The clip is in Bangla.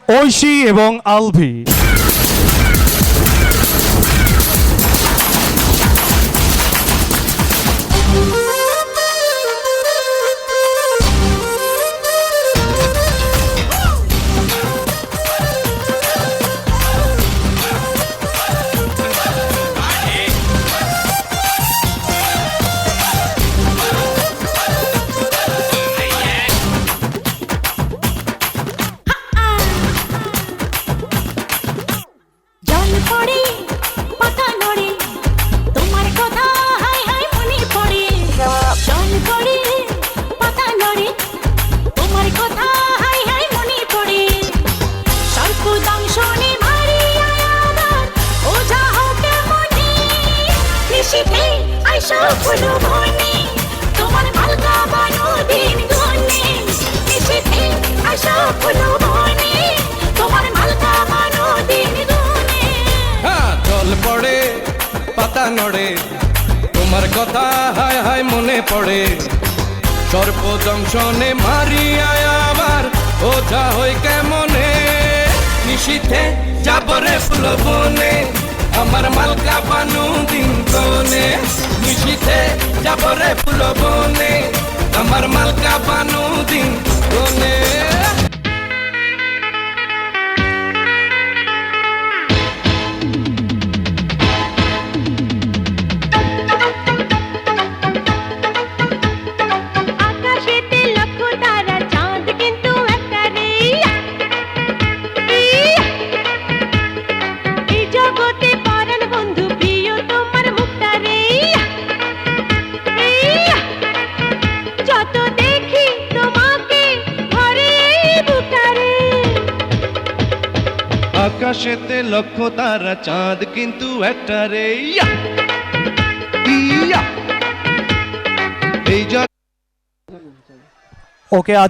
ঐশী এবং আলভি। জল পড়ে পাতা নড়ে তোমার কথা হায় হায় মনে পড়ে সর্প দংশনে মারিয়া আমার ওঝা হই কেমনে নিশীথে যাবরে ফুল বনে আমার মালকা বানু দিন কোনে নিশীথে যাবরে ফুল বনে আমার মালকা বানু দিন কোনে আকাশেতে লক্ষ তারা চাঁদ কিন্তু একটা রে ইয়া ইয়া এই ওকে।